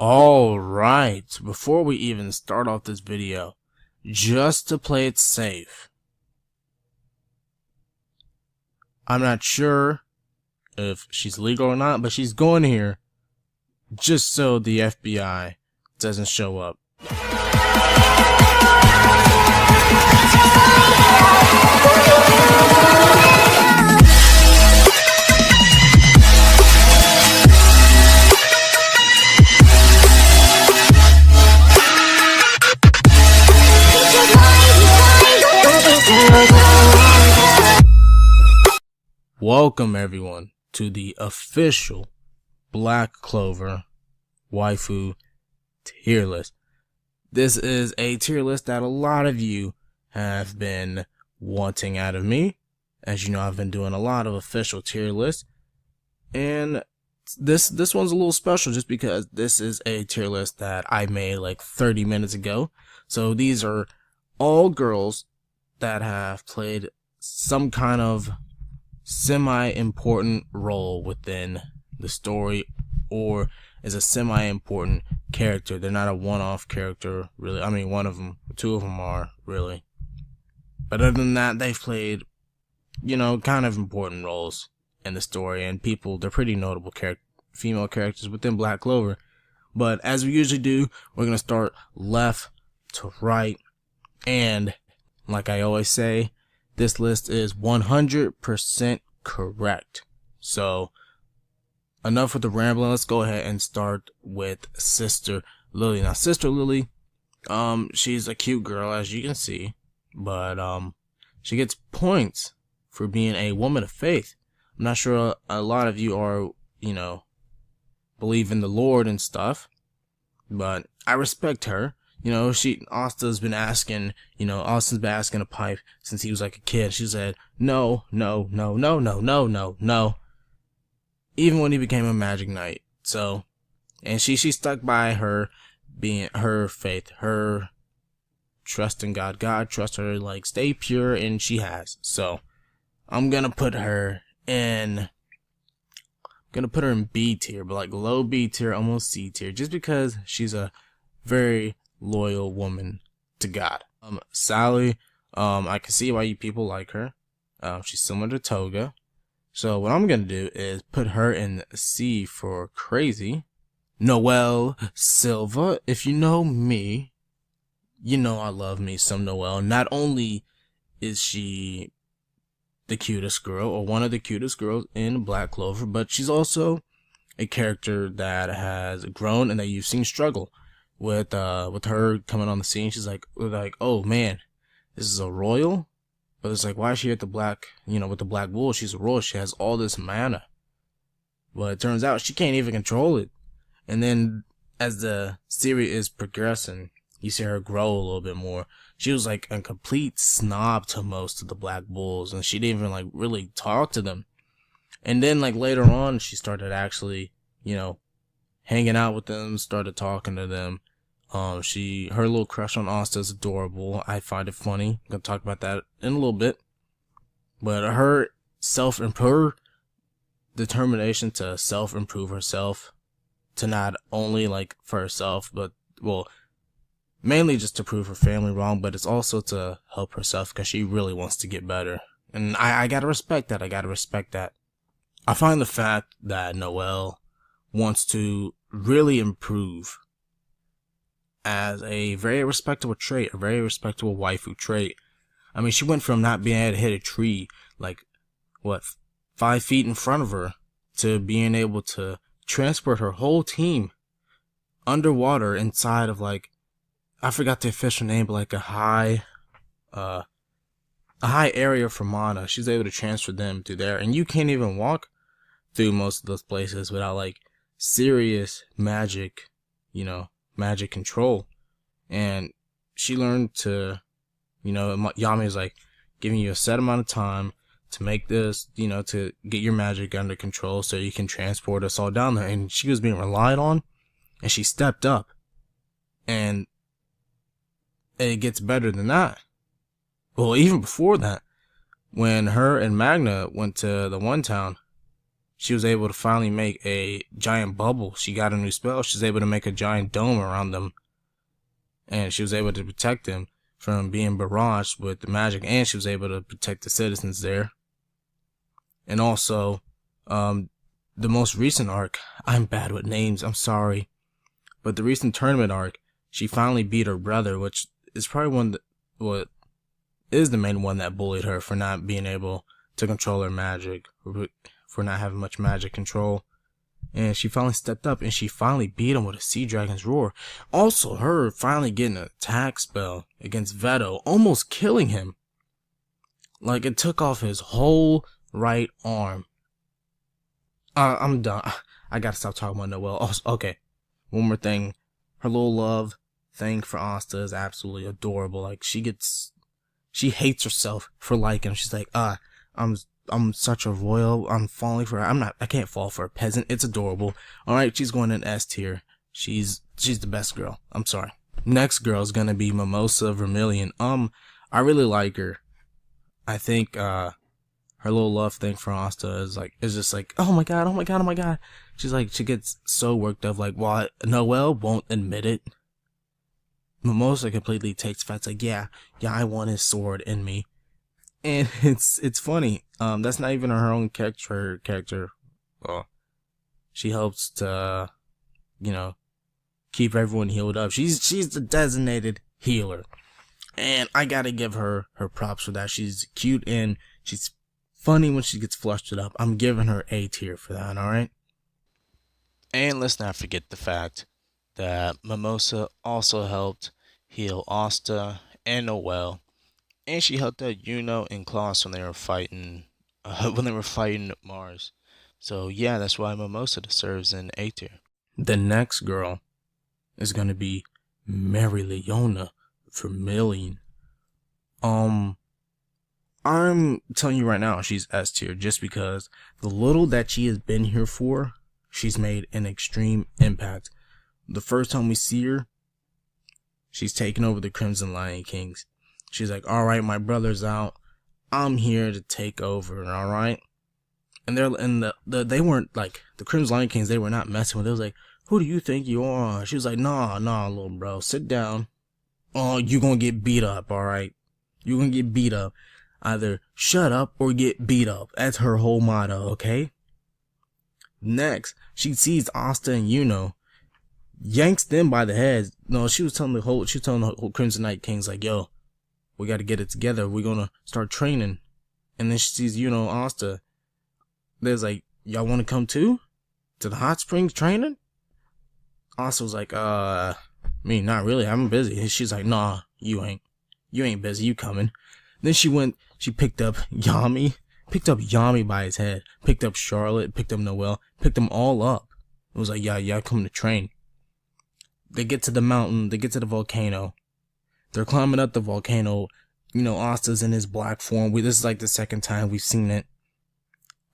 Alright, before we even start off this video, just to play it safe, I'm not sure if she's legal or not, but she's going here just so the FBI doesn't show up. Welcome everyone to the official Black Clover Waifu tier list. This is a tier list that a lot of you have been wanting out of me. As you know, I've been doing a lot of official tier lists, and this one's a little special just because this is a tier list that I made like 30 minutes ago. So these are all girls that have played some kind of semi-important role within the story, or is a semi-important character. They're not a one-off character, really. I mean, one of them, two of them are, really. But other than that, they've played, you know, kind of important roles in the story, and they're pretty notable female characters within Black Clover. But as we usually do, we're going to start left to right, and like I always say, this list is 100% correct. So, enough with the rambling. Let's go ahead and start with Sister Lily. Now, Sister Lily, she's a cute girl, as you can see, but she gets points for being a woman of faith. I'm not sure a lot of you are, you know, believe in the Lord and stuff, but I respect her. You know, Austin's been asking a pipe since he was like a kid. She said, no, no, no, no, no, no, no, no. Even when he became a magic knight. So, and she stuck by her faith, her trust in God. God trusts her, like, stay pure, and she has. So, I'm gonna put her in B tier, but like low B tier, almost C tier, just because she's a very loyal woman to God. Sally, I can see why you people like her. She's similar to Toga. So what I'm gonna do is put her in C for crazy. Noelle Silva, if you know me, you know I love me some Noelle. Not only is she the cutest girl, or one of the cutest girls in Black Clover, but she's also a character that has grown and that you've seen struggle. With her coming on the scene, she's like, oh man, this is a royal? But it's like, why is she at the black, with the Black Bull? She's a royal, she has all this mana. But it turns out she can't even control it. And then, as the series is progressing, you see her grow a little bit more. She was like a complete snob to most of the Black Bulls, and she didn't even like really talk to them. And then like later on, she started actually, hanging out with them, started talking to them. Her little crush on Asta is adorable. I find it funny. I'm gonna talk about that in a little bit. But her determination to self-improve herself, to not only like for herself, but mainly just to prove her family wrong, but it's also to help herself because she really wants to get better. And I gotta respect that. I find the fact that Noelle wants to really improve as a very respectable trait, a very respectable waifu trait. I mean, she went from not being able to hit a tree, like, 5 feet in front of her, to being able to transport her whole team underwater inside of, like, I forgot the official name, but like a high area for mana. She's able to transfer them through there, and you can't even walk through most of those places without like serious magic, magic control. And she learned to, Yami is like giving you a set amount of time to make this, to get your magic under control so you can transport us all down there. And she was being relied on, and she stepped up. And it gets better than that. Well, even before that, when her and Magna went to the one town, she was able to finally make a giant bubble. She got a new spell. She was able to make a giant dome around them. And she was able to protect them from being barraged with the magic. And she was able to protect the citizens there. And also, the most recent arc, I'm bad with names, I'm sorry. But the recent tournament arc, she finally beat her brother, which is probably what is the main one that bullied her for not being able to control her magic, for not having much magic control. And she finally stepped up and she finally beat him with a Sea Dragon's Roar. Also, her finally getting an attack spell against Veto, almost killing him. Like, it took off his whole right arm. I'm done. I gotta stop talking about Noelle. Also, okay, one more thing. Her little love thing for Asta is absolutely adorable. Like, she hates herself for liking him. She's like, I'm such a royal. I'm falling for her. I can't fall for a peasant. It's adorable. Alright, she's going in S tier. She's the best girl. I'm sorry. Next girl is gonna be Mimosa Vermilion. I really like her. I think, her little love thing for Asta is just like, oh my god, oh my god, oh my god. She's like, she gets so worked up, like, while Noelle won't admit it, Mimosa completely takes offense, like, yeah, I want his sword in me. And it's funny. That's not even her own character. Well, she helps to, keep everyone healed up. She's the designated healer. And I gotta give her props for that. She's cute and she's funny when she gets flustered up. I'm giving her A tier for that, alright? And let's not forget the fact that Mimosa also helped heal Asta and Noelle. And she helped out Yuno and Klaus when they were fighting Mars. So yeah, that's why Mimosa deserves an A tier. The next girl is gonna be Mary Leona Vermilion. I'm telling you right now, she's S tier just because the little that she has been here for, she's made an extreme impact. The first time we see her, she's taking over the Crimson Lion Kings. She's like, alright, my brother's out. I'm here to take over, alright? And they weren't like, the Crimson Lion Kings, they were not messing with it. They was like, who do you think you are? She was like, nah, little bro, sit down. Oh, you gonna get beat up, alright? You gonna get beat up. Either shut up or get beat up. That's her whole motto, okay? Next, she sees Asta and Yuno, yanks them by the heads. No, she was telling the whole Crimson Night Kings, like, yo, we gotta get it together. We're gonna start training. And then she sees Yuno, Asta. There's like, y'all wanna come too? To the hot springs training? Asta was like, me, not really, I'm busy. And she's like, nah, you ain't busy, you coming. Then she picked up Yami by his head, picked up Charlotte, picked up Noelle, picked them all up. It was like, yeah, y'all come to train. They get to the mountain, they get to the volcano. They're climbing up the volcano. Asta's in his black form. This is like the second time we've seen it.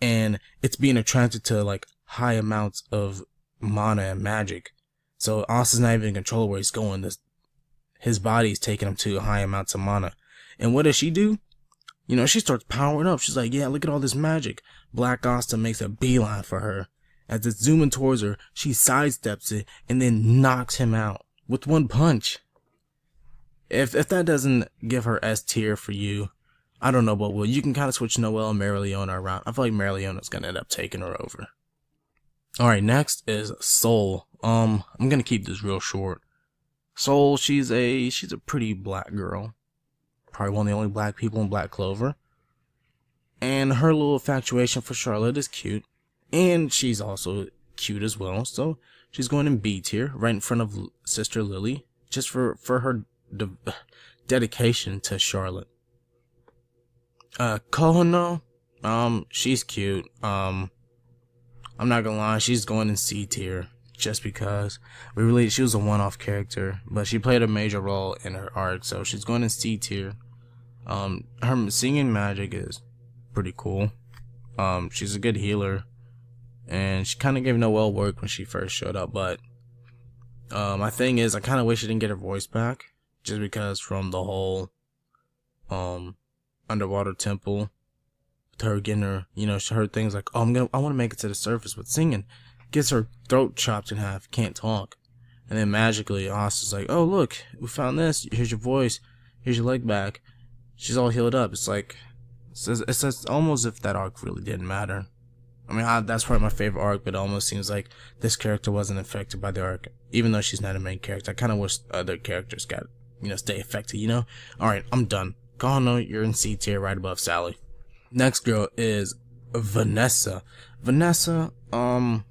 And it's being attracted to like high amounts of mana and magic. So Asta's not even in control of where he's going. His body's taking him to high amounts of mana. And what does she do? She starts powering up. She's like, yeah, look at all this magic. Black Asta makes a beeline for her. As it's zooming towards her, she sidesteps it and then knocks him out with one punch. If that doesn't give her S tier for you, I don't know what will. You can kind of switch Noelle and Mary Leona around. I feel like Mary Leona's going to end up taking her over. Alright, next is Soul. I'm going to keep this real short. Soul, she's a pretty black girl. Probably one of the only black people in Black Clover. And her little infatuation for Charlotte is cute. And she's also cute as well. So she's going in B tier, right in front of Sister Lily. Just for her dedication to Charlotte. Kohono, she's cute. I'm not gonna lie, she's going in C tier. Just because she was a one-off character, but she played a major role in her arc, so she's going in C tier. Her singing magic is pretty cool. She's a good healer, and she kind of gave Noelle work when she first showed up, but my thing is, I kind of wish she didn't get her voice back, just because from the whole underwater temple with her getting her, her things like, oh, I want to make it to the surface with singing, gets her throat chopped in half, can't talk, and then magically Asta's like, oh look, we found this. Here's your voice. Here's your leg back. She's all healed up. It's like, it's almost as if that arc really didn't matter. I mean, that's probably my favorite arc, but it almost seems like this character wasn't affected by the arc, even though she's not a main character. I kind of wish other characters got, stay affected, Alright, I'm done. Go on, you're in C tier right above Sally. Next girl is Vanessa. Vanessa, I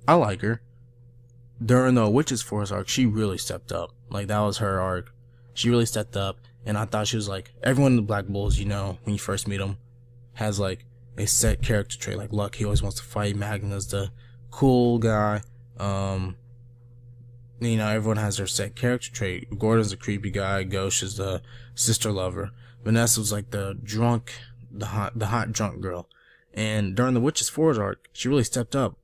like her. During the Witch's Force arc, she really stepped up. Like, that was her arc. She really stepped up, and I thought she was like, everyone in the Black Bulls, when you first meet them, has like a set character trait. Like Luck, he always wants to fight. Magna's the cool guy. Everyone has their set character trait. Gordon's the creepy guy. Ghost is the sister lover. Vanessa was like the hot drunk girl. And during the Witch's Force arc, she really stepped up.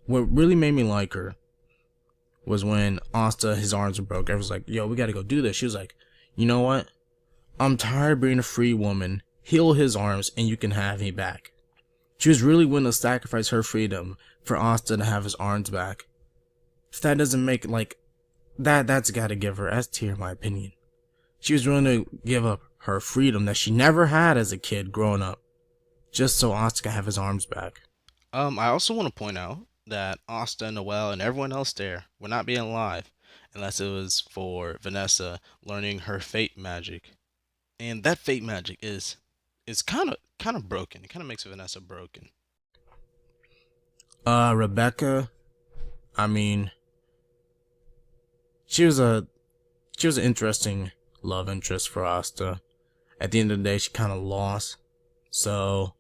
What really made me like her was when Asta, his arms were broke. Everyone's like, yo, we gotta go do this. She was like, you know what? I'm tired of being a free woman. Heal his arms and you can have me back. She was really willing to sacrifice her freedom for Asta to have his arms back. If that doesn't make, that's gotta give her S tier in my opinion. She was willing to give up her freedom that she never had as a kid growing up, just so Asta can have his arms back. I also want to point out that Asta, Noelle, and everyone else there would not be alive unless it was for Vanessa learning her fate magic. And that fate magic is kind of broken. It kind of makes Vanessa broken. Rebecca, I mean, she was an interesting love interest for Asta. At the end of the day, she kind of lost, so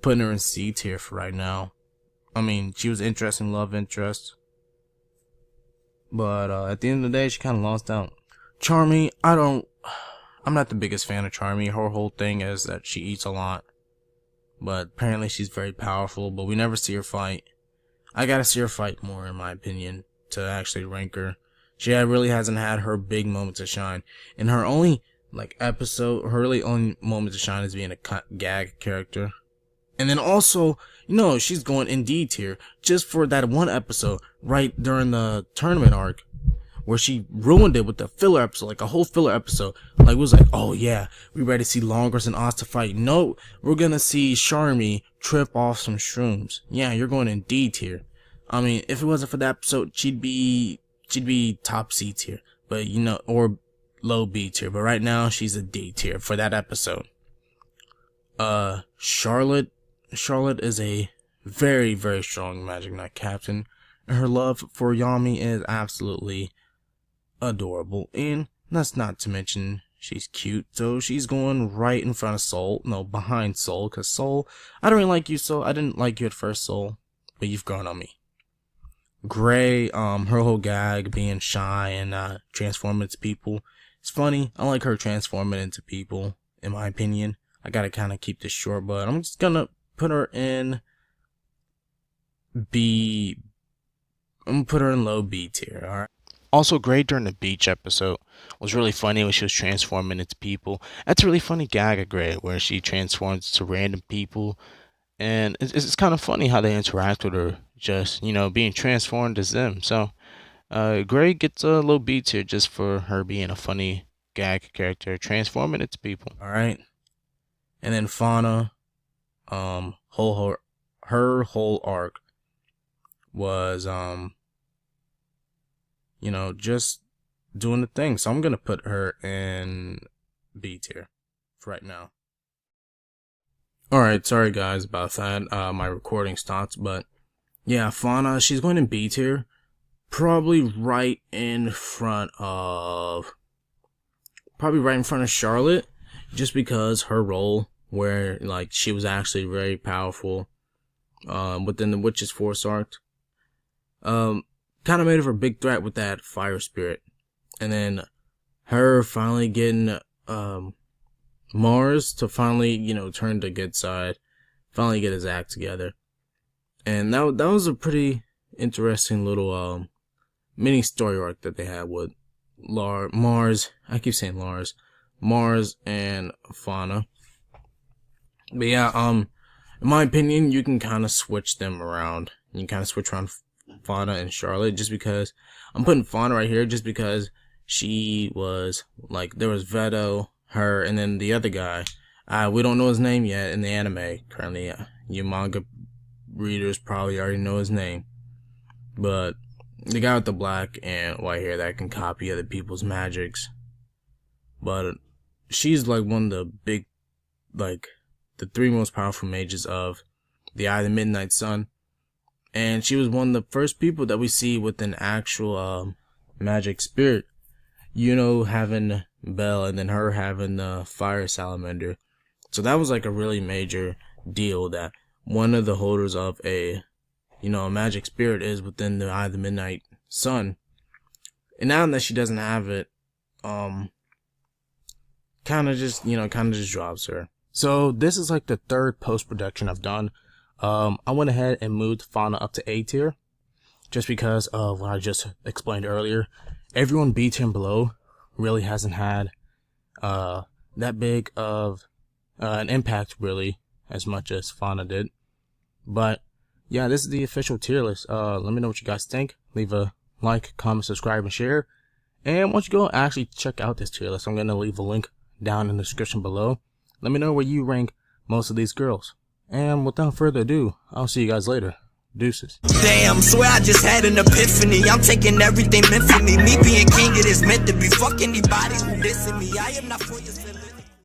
putting her in C tier for right now. I mean, she was interesting love interest, but at the end of the day, she kind of lost out. Charmy, I'm not the biggest fan of Charmy. Her whole thing is that she eats a lot, but apparently she's very powerful, but we never see her fight. I gotta see her fight more, in my opinion, to actually rank her. She really hasn't had her big moment to shine, and her only her really only moment to shine is being a gag character. And then also, she's going in D tier just for that one episode right during the tournament arc where she ruined it with the filler episode, like a whole filler episode. It was like, oh yeah, we ready to see Longers and Asta fight. No, we're gonna see Charmy trip off some shrooms. Yeah, you're going in D tier. I mean, if it wasn't for that episode, she'd be top C tier, but or low B tier. But right now, she's a D tier for that episode. Charlotte is a very, very strong Magic Knight captain, and her love for Yami is absolutely adorable. And that's not to mention she's cute, so she's going right in front of Soul. No, behind Soul, because Soul, I don't really like you, Soul. I didn't like you at first, Soul, but you've grown on me. Gray, her whole gag being shy and transforming into people. It's funny. I like her transforming into people, in my opinion. I gotta kind of keep this short, but I'm just gonna put her in B. I'm gonna put her in low B tier, alright? Also, Gray during the beach episode was really funny when she was transforming into people. That's a really funny gag of Gray where she transforms to random people. And it's kind of funny how they interact with her, just, being transformed as them. So, Gray gets a low B tier just for her being a funny gag character, transforming into people. Alright. And then Fauna, her whole arc was, just doing the thing. So I'm gonna put her in B tier for right now. Alright, sorry guys about that. My recording stopped, but yeah, Fauna, she's going in B tier. Probably right in front of Charlotte, just because her role where she was actually very powerful within the Witch's Force arc. Kind of made her a big threat with that fire spirit. And then her finally getting Mars to finally, turn to good side, finally get his act together. And that was a pretty interesting little mini story arc that they had with Mars. I keep saying Lars. Mars and Fauna. But yeah, in my opinion, you can kind of switch them around. You can kind of switch around Fauna and Charlotte, just because I'm putting Fauna right here just because she was like, there was Veto, her, and then the other guy. We don't know his name yet in the anime currently. You manga readers probably already know his name, but the guy with the black and white hair that can copy other people's magics. But she's like one of the big, like, the 3 most powerful mages of the Eye of the Midnight Sun. And she was one of the first people that we see with an actual magic spirit. Having Belle and then her having the fire salamander. So that was like a really major deal, that one of the holders of a magic spirit is within the Eye of the Midnight Sun. And now that she doesn't have it, kind of just drops her. So this is like the 3rd post-production I've done. I went ahead and moved Fauna up to A tier, just because of what I just explained earlier. Everyone B tier and below really hasn't had that big of an impact, really, as much as Fauna did. But yeah, this is the official tier list. Let me know what you guys think. Leave a like, comment, subscribe, and share. And once you go actually check out this tier list, I'm going to leave a link down in the description below. Let me know where you rank most of these girls. And without further ado, I'll see you guys later. Deuces. Damn, swear I just had an epiphany. I'm taking everything meant for me. Me being king, it is meant to be. Fuck anybody who dissing me. I am not for your